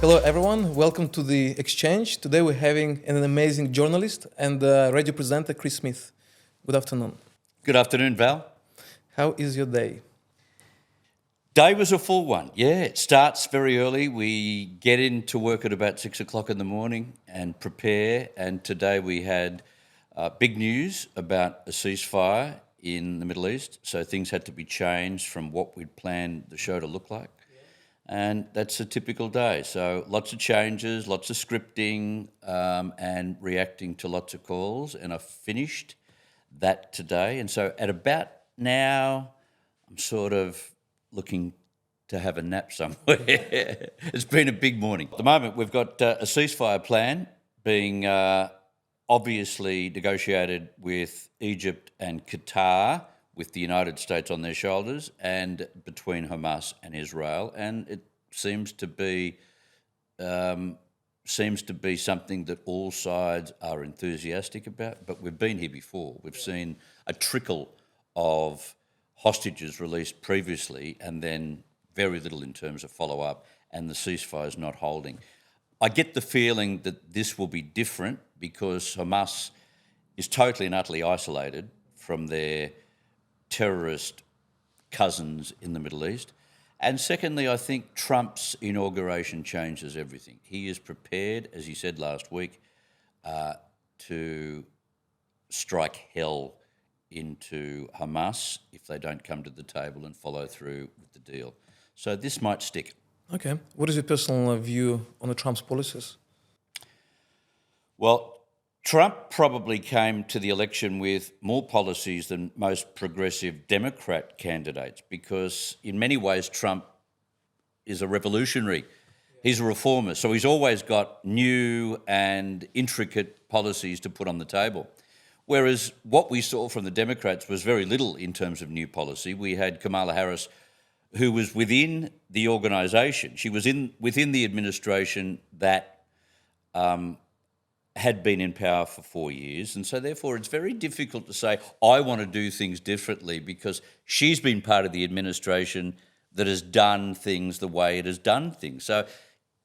Hello everyone, welcome to the exchange. Today we're having an amazing journalist and radio presenter, Chris Smith. Good afternoon. Good afternoon, Val. How is your day? Day was a full one. Yeah, it starts very early. We get into work at about 6 o'clock in the morning and prepare. And today we had big news about a ceasefire in the Middle East. So things had to be changed from what we'd planned the show to look like. And that's a typical day. So lots of changes, lots of scripting, and reacting to lots of calls. And I finished that today. And so at about now, I'm sort of looking to have a nap somewhere. It's been a big morning. At the moment, we've got a ceasefire plan being obviously negotiated with Egypt and Qatar, with the United States on their shoulders, and between Hamas and Israel, and it seems to be something that all sides are enthusiastic about. But we've been here before. We've seen a trickle of hostages released previously, and then very little in terms of follow-up, and the ceasefire is not holding. I get the feeling that this will be different because Hamas is totally and utterly isolated from their terrorist cousins in the Middle East. And secondly, I think Trump's inauguration changes everything. He is prepared, as he said last week, to strike hell into Hamas if they don't come to the table and follow through with the deal. So this might stick. Okay. What is your personal view on the Trump's policies? Well, Trump probably came to the election with more policies than most progressive Democrat candidates because in many ways Trump is a revolutionary. He's a reformer, so he's always got new and intricate policies to put on the table. Whereas what we saw from the Democrats was very little in terms of new policy. We had Kamala Harris, who was within the organisation. She was within the administration that had been in power for 4 years. And so therefore it's very difficult to say, I want to do things differently because she's been part of the administration that has done things the way it has done things. So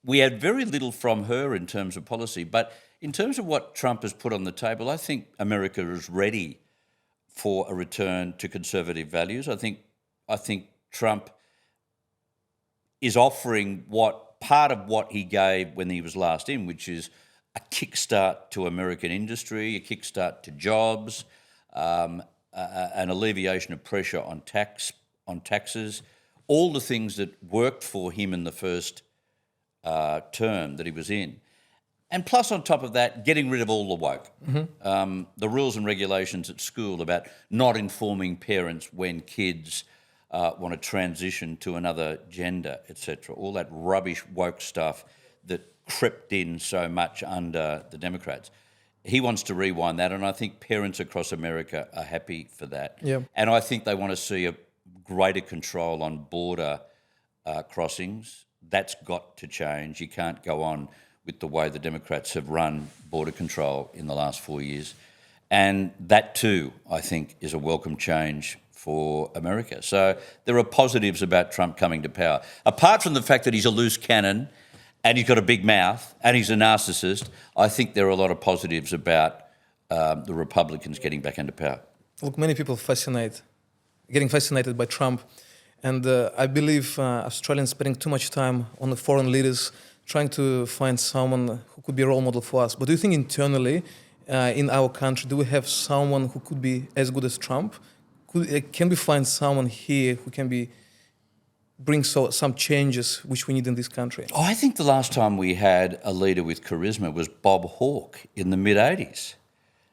we had very little from her in terms of policy. But in terms of what Trump has put on the table, I think America is ready for a return to conservative values. I think Trump is offering part of what he gave when he was last in, which is a kickstart to American industry, a kickstart to jobs, an alleviation of pressure on taxes, all the things that worked for him in the first term that he was in. And plus on top of that, getting rid of all the woke. Mm-hmm. The rules and regulations at school about not informing parents when kids want to transition to another gender, etc. All that rubbish woke stuff that crept in so much under the Democrats. He wants to rewind that, and I think parents across America are happy for that. Yeah. And I think they want to see a greater control on border crossings. That's got to change. You can't go on with the way the Democrats have run border control in the last 4 years. And that too, I think, is a welcome change for America. So there are positives about Trump coming to power. Apart from the fact that he's a loose cannon and he's got a big mouth and he's a narcissist, I think there are a lot of positives about the Republicans getting back into power. Look, many people getting fascinated by Trump. And I believe Australians spending too much time on the foreign leaders trying to find someone who could be a role model for us. But do you think internally in our country, do we have someone who could be as good as Trump? Can we find someone here who can bring some changes which we need in this country? Oh, I think the last time we had a leader with charisma was Bob Hawke in the mid-'80s.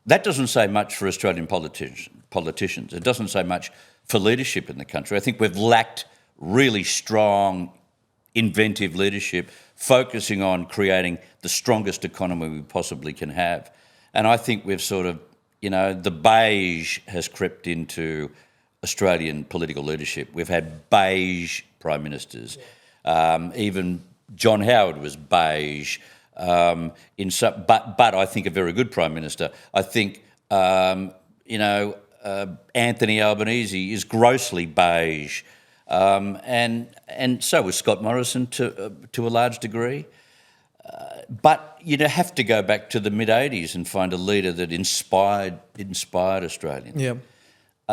That doesn't say much for Australian politicians. It doesn't say much for leadership in the country. I think we've lacked really strong, inventive leadership, focusing on creating the strongest economy we possibly can have. And I think we've sort of, the beige has crept into Australian political leadership. We've had beige prime ministers. Even John Howard was beige. But I think a very good prime minister. I think Anthony Albanese is grossly beige, and so was Scott Morrison to a large degree. But you'd have to go back to the mid-'80s and find a leader that inspired Australians. Yeah.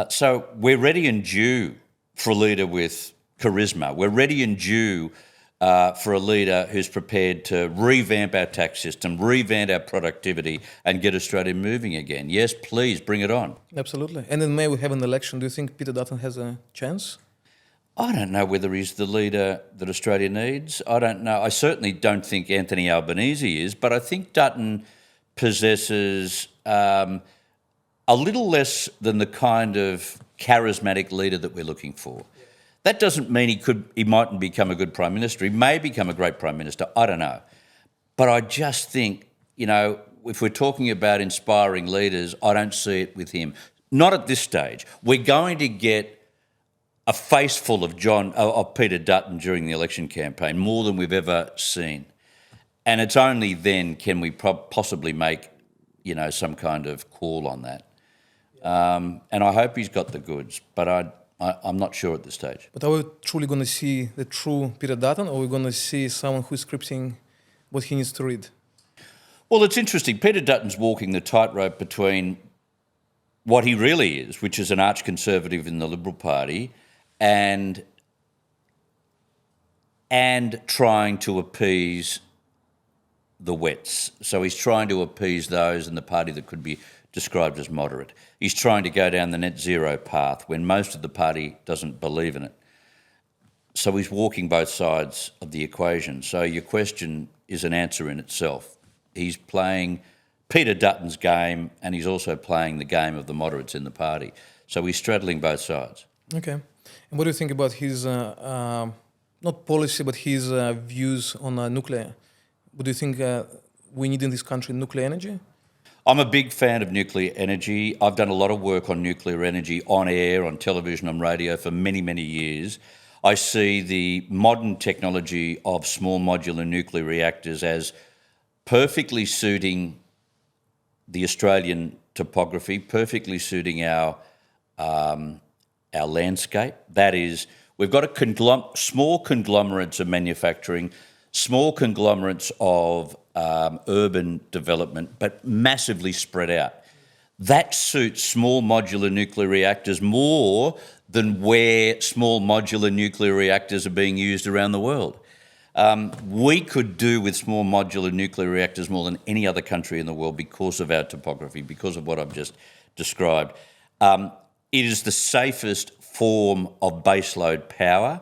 So we're ready and due for a leader with charisma. We're ready and due for a leader who's prepared to revamp our tax system, revamp our productivity and get Australia moving again. Yes, please, bring it on. Absolutely. And in May we have an election. Do you think Peter Dutton has a chance? I don't know whether he's the leader that Australia needs. I don't know. I certainly don't think Anthony Albanese is, but I think Dutton possesses a little less than the kind of charismatic leader that we're looking for. That doesn't mean he mightn't become a good Prime Minister. He may become a great Prime Minister. I don't know. But I just think, if we're talking about inspiring leaders, I don't see it with him. Not at this stage. We're going to get a face full of Peter Dutton during the election campaign, more than we've ever seen. And it's only then can we possibly make, some kind of call on that. And I hope he's got the goods, but I'm not sure at this stage. But are we truly going to see the true Peter Dutton, or are we going to see someone who's scripting what he needs to read? Well, it's interesting. Peter Dutton's walking the tightrope between what he really is, which is an arch-conservative in the Liberal Party, and trying to appease the wets. So he's trying to appease those in the party that could be described as moderate. He's trying to go down the net zero path when most of the party doesn't believe in it. So he's walking both sides of the equation. So your question is an answer in itself. He's playing Peter Dutton's game, and he's also playing the game of the moderates in the party. So he's straddling both sides. Okay. And what do you think about his, not policy, but his views on nuclear? What do you think we need in this country, nuclear energy? I'm a big fan of nuclear energy. I've done a lot of work on nuclear energy on air, on television, on radio for many, many years. I see the modern technology of small modular nuclear reactors as perfectly suiting the Australian topography, perfectly suiting our landscape. That is, we've got small conglomerates of manufacturing, small conglomerates of urban development, but massively spread out. That suits small modular nuclear reactors more than where small modular nuclear reactors are being used around the world. We could do with small modular nuclear reactors more than any other country in the world because of our topography, because of what I've just described. It is the safest form of baseload power.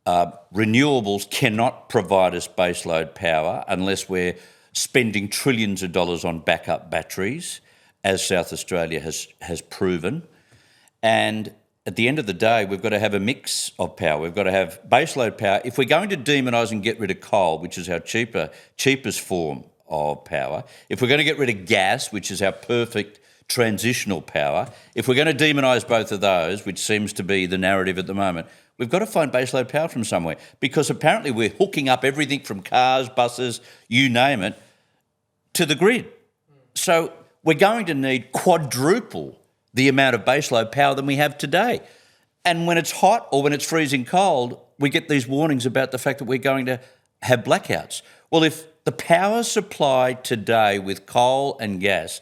Renewables cannot provide us baseload power unless we're spending trillions of dollars on backup batteries, as South Australia has proven. And at the end of the day, we've got to have a mix of power. We've got to have baseload power. If we're going to demonise and get rid of coal, which is our cheapest form of power, if we're going to get rid of gas, which is our perfect transitional power, if we're going to demonise both of those, which seems to be the narrative at the moment, we've got to find baseload power from somewhere, because apparently we're hooking up everything from cars, buses, you name it, to the grid. So we're going to need quadruple the amount of baseload power than we have today. And when it's hot or when it's freezing cold, we get these warnings about the fact that we're going to have blackouts. Well, if the power supply today with coal and gas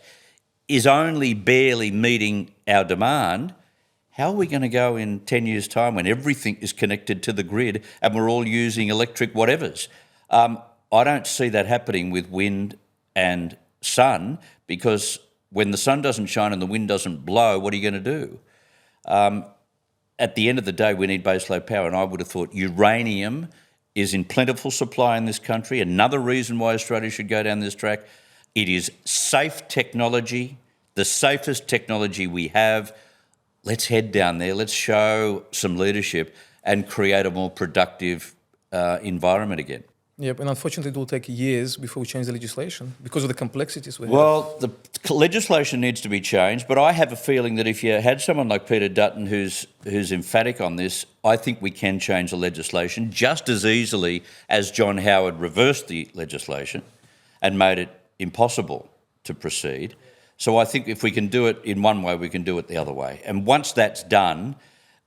is only barely meeting our demand, how are we going to go in 10 years' time when everything is connected to the grid and we're all using electric whatevers? I don't see that happening with wind and sun, because when the sun doesn't shine and the wind doesn't blow, what are you going to do? At the end of the day, we need baseload power, and I would have thought uranium is in plentiful supply in this country. Another reason why Australia should go down this track. It is safe technology, the safest technology we have. Let's head down there. Let's show some leadership and create a more productive environment again. Yep, and unfortunately it will take years before we change the legislation because of the complexities we have. Well, the legislation needs to be changed, but I have a feeling that if you had someone like Peter Dutton who's emphatic on this, I think we can change the legislation just as easily as John Howard reversed the legislation and made it impossible to proceed. So I think if we can do it in one way, we can do it the other way. And once that's done,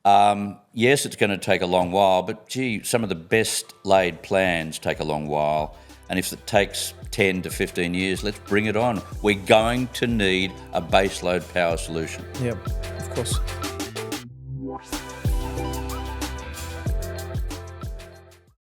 yes, it's going to take a long while, but gee, some of the best laid plans take a long while. And if it takes 10 to 15 years, let's bring it on. We're going to need a baseload power solution. Yeah, of course.